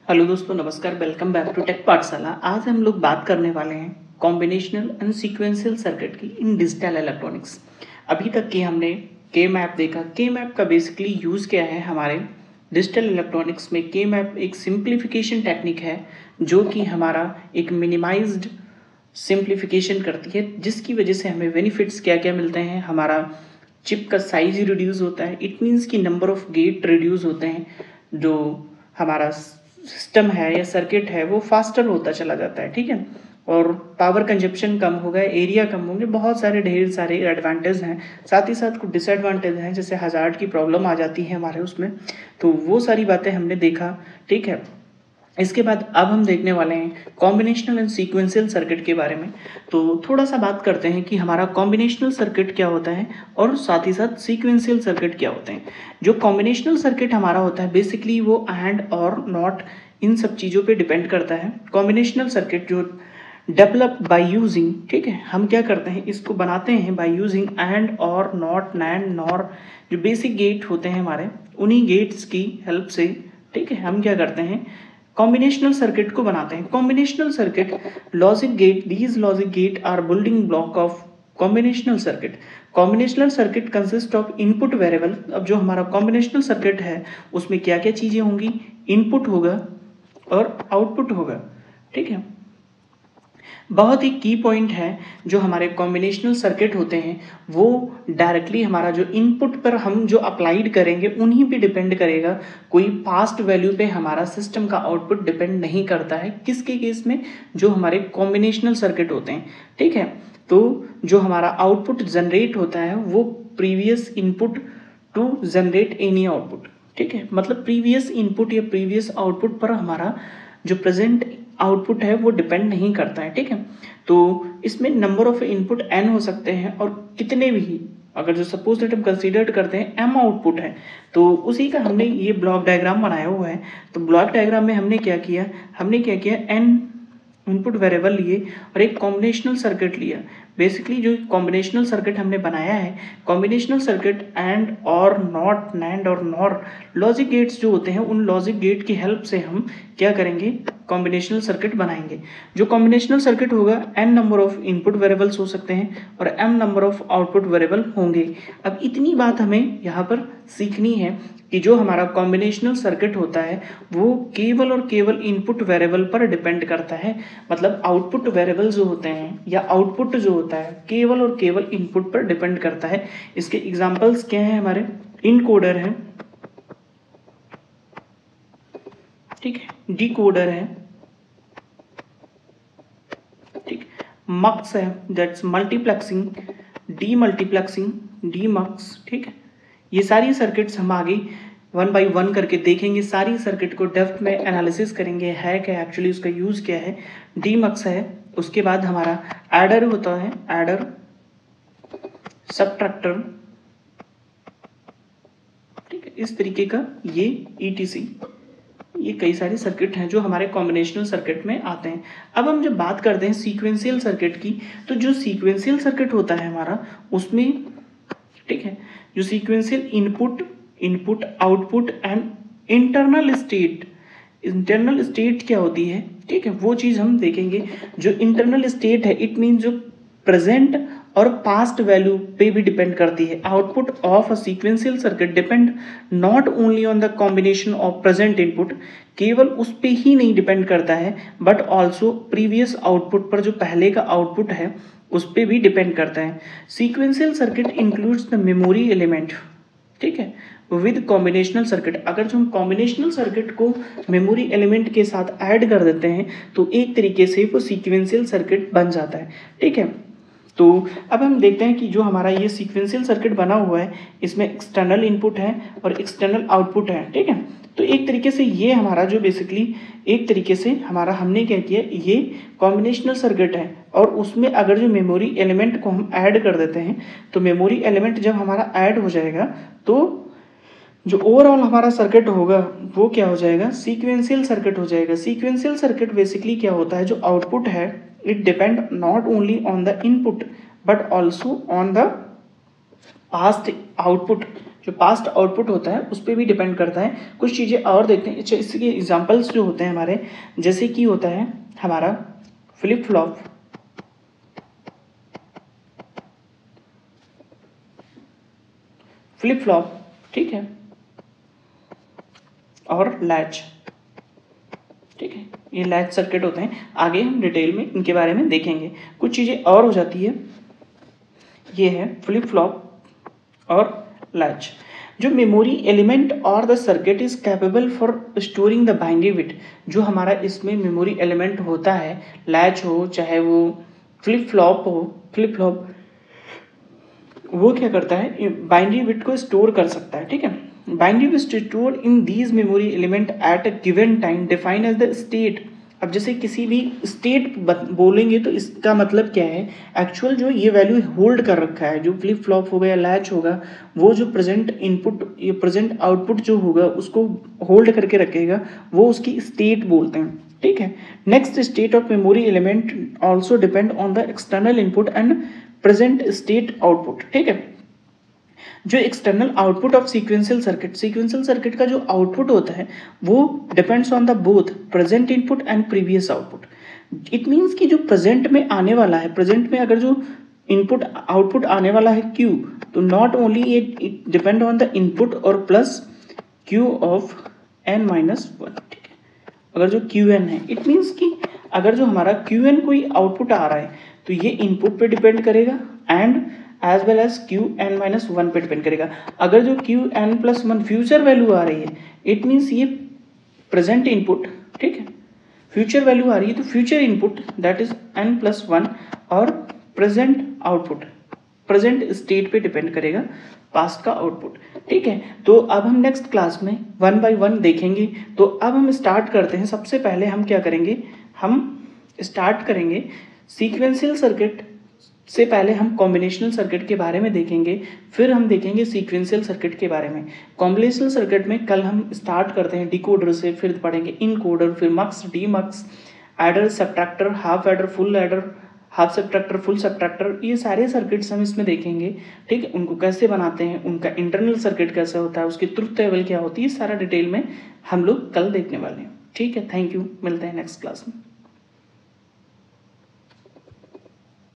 Hello दोस्तों, नमस्कार। Welcome back to take पाठशाला। आज हम लोग बात करने वाले हैं कॉम्बिनेशनल एंड सीक्वेंशियल सर्किट की इन डिजिटल इलेक्ट्रॉनिक्स। अभी तक की हमने के मैप देखा। के मैप का बेसिकली यूज़ क्या है हमारे डिजिटल इलेक्ट्रॉनिक्स में। के मैप एक सिंप्लीफिकेशन टेक्निक है जो कि हमारा एक मिनिमाइज्ड सिंप्लीफिकेशन करती है, जिसकी वजह से हमें बेनिफिट्स क्या क्या मिलते हैं। हमारा चिप का साइज रिड्यूस होता है। इट मीन्स कि नंबर ऑफ गेट रिड्यूस होते हैं। जो हमारा सिस्टम है या सर्किट है वो फास्टर होता चला जाता है, ठीक है। और पावर कंजप्शन कम होगा, एरिया कम होंगे, बहुत सारे ढेर सारे एडवांटेज हैं। साथ ही साथ कुछ डिसएडवांटेज हैं, जैसे हजार्ड की प्रॉब्लम आ जाती है हमारे उसमें। तो वो सारी बातें हमने देखा, ठीक है। इसके बाद अब हम देखने वाले हैं कॉम्बिनेशनल एंड सीक्वेंशियल सर्किट के बारे में। तो थोड़ा सा बात करते हैं कि हमारा कॉम्बिनेशनल सर्किट क्या होता है और साथ ही साथ सीक्वेंशियल सर्किट क्या होते हैं। जो कॉम्बिनेशनल सर्किट हमारा होता है बेसिकली वो एंड और नॉट इन सब चीज़ों पे डिपेंड करता है। कॉम्बिनेशनल सर्किट जो डेवलप बाय यूजिंग, ठीक है, हम क्या करते हैं इसको बनाते हैं बाय यूजिंग एंड और नॉट नैंड नॉर। जो बेसिक गेट होते हैं हमारे, उन्हीं गेट्स की हेल्प से, ठीक है, हम क्या करते हैं कॉम्बिनेशनल सर्किट को बनाते हैं। Combinational circuit logic gate, these logic gate are building block of combinational circuit. Combinational circuit consist of input variable. अब जो हमारा कॉम्बिनेशनल सर्किट है उसमें क्या क्या चीजें होंगी, इनपुट होगा और आउटपुट होगा, ठीक है। बहुत ही की पॉइंट है जो हमारे कॉम्बिनेशनल सर्किट होते हैं वो डायरेक्टली हमारा जो इनपुट पर हम जो अप्लाइड करेंगे उन्हीं पे डिपेंड करेगा। कोई पास्ट वैल्यू पे हमारा सिस्टम का आउटपुट डिपेंड नहीं करता है। किसके केस में, जो हमारे कॉम्बिनेशनल सर्किट होते हैं, ठीक है। तो जो हमारा आउटपुट जनरेट होता है वो previous input to generate any output, ठीक है। मतलब प्रीवियस इनपुट या प्रीवियस आउटपुट पर हमारा जो प्रेजेंट आउटपुट है वो डिपेंड नहीं करता है, ठीक है। तो इसमें नंबर ऑफ इनपुट n हो सकते हैं और कितने भी, अगर जो सपोज दैट हम कंसीडर करते हैं m आउटपुट है तो उसी का हमने ये ब्लॉक डायग्राम बनाया हुआ है। तो ब्लॉक डायग्राम में हमने क्या किया n इनपुट वेरिएबल लिए और एक कॉम्बिनेशनल सर्किट लिया। बेसिकली जो कॉम्बिनेशनल सर्किट हमने बनाया है, कॉम्बिनेशनल सर्किट एंड और नॉट नैंड और नॉर लॉजिक गेट्स जो होते हैं, उन लॉजिक गेट की हेल्प से हम क्या करेंगे कॉम्बिनेशनल सर्किट बनाएंगे। जो कॉम्बिनेशनल सर्किट होगा n number of input variables हो सकते हैं और m number of output variable होंगे। अब इतनी बात हमें यहाँ पर सीखनी है कि जो हमारा कॉम्बिनेशनल सर्किट होता है वो केवल और केवल इनपुट वेरिएबल पर डिपेंड करता है। मतलब आउटपुट वेरिएबल जो होते हैं या आउटपुट जो होता है केवल और केवल इनपुट पर डिपेंड करता है। इसके एग्जांपल्स क्या हैं हमारे, इनकोडर है, ठीक है, डिकोडर है, ठीक, मक्स है, दैट्स मल्टीप्लेक्सिंग, डीमल्टीप्लेक्सिंग, डीमक्स, ठीक है। ये सारी सर्किट्स हम आगे वन बाय वन करके देखेंगे। सारी सर्किट को डेप्थ में एनालिसिस करेंगे, है क्या एक्चुअली, उसका यूज क्या है। डीमक्स है, उसके बाद हमारा एडर होता है, एडर, सबट्रैक्टर, ठीक है, इस तरीके का ये ईटीसी। ये कई सारे सर्किट हैं जो हमारे कॉम्बिनेशनल सर्किट में आते हैं। अब हम जब बात करते हैं सीक्वेंशियल सर्किट की, तो जो सीक्वेंशियल सर्किट होता है हमारा उसमें, ठीक है, जो sequential input output and internal state क्या होती है, ठीक है, वो चीज हम देखेंगे। जो इंटरनल स्टेट है इट मीन जो प्रेजेंट और पास्ट वैल्यू पे भी डिपेंड करती है। Output of a sequential circuit depend not only on the combination of present input, केवल उस पे ही नहीं डिपेंड करता है बट ऑल्सो प्रीवियस आउटपुट पर, जो पहले का आउटपुट है उस पर भी डिपेंड करता है। Sequential circuit includes the memory element, ठीक है, विद कॉम्बिनेशनल सर्किट। अगर जो हम कॉम्बिनेशनल सर्किट को मेमोरी एलिमेंट के साथ ऐड कर देते हैं तो एक तरीके से वो सीक्वेंशियल सर्किट बन जाता है, ठीक है। तो अब हम देखते हैं कि जो हमारा ये सीक्वेंशियल सर्किट बना हुआ है इसमें एक्सटर्नल इनपुट है और एक्सटर्नल आउटपुट है, ठीक है। तो एक तरीके से ये हमारा जो बेसिकली एक तरीके से हमारा हमने क्या किया, ये कॉम्बिनेशनल सर्किट है और उसमें अगर जो मेमोरी एलिमेंट को हम ऐड कर देते हैं तो मेमोरी एलिमेंट जब हमारा ऐड हो जाएगा तो जो ओवरऑल हमारा सर्किट होगा वो क्या हो जाएगा, सीक्वेंशियल सर्किट हो जाएगा। सीक्वेंशियल सर्किट बेसिकली क्या होता है, जो आउटपुट है it depend not only on the input but also on the past output. जो पास्ट आउटपुट होता है उस पर भी डिपेंड करता है। कुछ चीज़ें और देखते हैं। इसके एग्जांपल्स जो होते हैं हमारे, जैसे कि होता है हमारा फ्लिप फ्लॉप, ठीक है, और लैच, ठीक है, ये लैच सर्किट होते हैं। आगे हम डिटेल में इनके बारे में देखेंगे। कुछ चीज़ें और हो जाती है, ये है फ्लिप फ्लॉप और लैच। जो मेमोरी एलिमेंट और the circuit is capable for storing the binary bit, जो हमारा इसमें मेमोरी एलिमेंट होता है, लैच हो चाहे वो फ्लिप फ्लॉप वो क्या करता है, बाइनरी बिट को स्टोर कर सकता है, ठीक है। Binary bit store in these memory element at a given time define as the state. अब जैसे किसी भी स्टेट बोलेंगे तो इसका मतलब क्या है, एक्चुअल जो ये वैल्यू होल्ड कर रखा है, जो फ्लिप फ्लॉप हो गया, लैच होगा, वो जो प्रेजेंट इनपुट ये प्रेजेंट आउटपुट जो होगा उसको होल्ड करके रखेगा, वो उसकी स्टेट बोलते हैं, ठीक है। Next state of memory element also depend on the external input and present state output, ठीक है। जो external output of sequential circuit का जो आउटपुट होता है वो depends on the both present input and previous output. It means कि जो प्रेजेंट में आने वाला है, प्रेजेंट में अगर जो इनपुट आउटपुट आने वाला है Q, तो not only it depend on the input और प्लस Q ऑफ n-1, ठीक है। अगर जो Qn है, इट मीन्स कि अगर जो हमारा Qn कोई आउटपुट आ रहा है तो ये इनपुट पे डिपेंड करेगा and as well as Qn-1 पे डिपेंड करेगा। अगर जो Qn+1 फ्यूचर वैल्यू आ रही है, इट मीन्स ये प्रेजेंट इनपुट, ठीक है, फ्यूचर वैल्यू आ रही है तो future input that is n+1 और प्रेजेंट आउटपुट प्रेजेंट स्टेट पे डिपेंड करेगा पास्ट का आउटपुट, ठीक है। तो अब हम नेक्स्ट क्लास में 1 by 1 देखेंगे। तो अब हम स्टार्ट करते हैं। सबसे पहले हम क्या करेंगे, हम स्टार्ट करेंगे सीक्वेंशियल सर्किट से पहले हम कॉम्बिनेशनल सर्किट के बारे में देखेंगे, फिर हम देखेंगे सीक्वेंशियल सर्किट के बारे में। कॉम्बिनेशनल सर्किट में कल हम स्टार्ट करते हैं डिकोडर से, फिर पढ़ेंगे इनकोडर, फिर mux, demux, adder, subtractor, half adder, full adder, half subtractor, full subtractor, ये सारे सर्किट्स हम इसमें देखेंगे, ठीक है। उनको कैसे बनाते हैं, उनका इंटरनल सर्किट कैसे होता है, उसकी ट्रुथ टेबल क्या होती है, सारा डिटेल में हम लोग कल देखने वाले हैं, ठीक है। थैंक यू, मिलते हैं नेक्स्ट क्लास में।